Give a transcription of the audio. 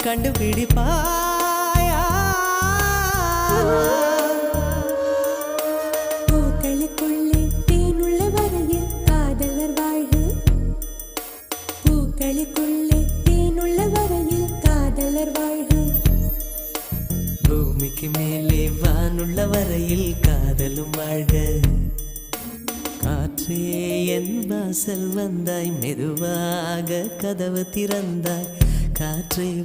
கண்டுபிடிப்பாயா? பூக்களுக்குள்ளே தேனுள்ள வரையில் காதலர் வாழ்க. பூக்களுக்குள்ளே தேனுள்ள வரையில் காதலர் வாழ்க. பூமிக்கு மேலே வானுள்ள வரையில் காதலும் வாழ்க. காற்றே என் வாசல் வந்தாய், மெதுவாக கதவு திறந்தாய். காற்றை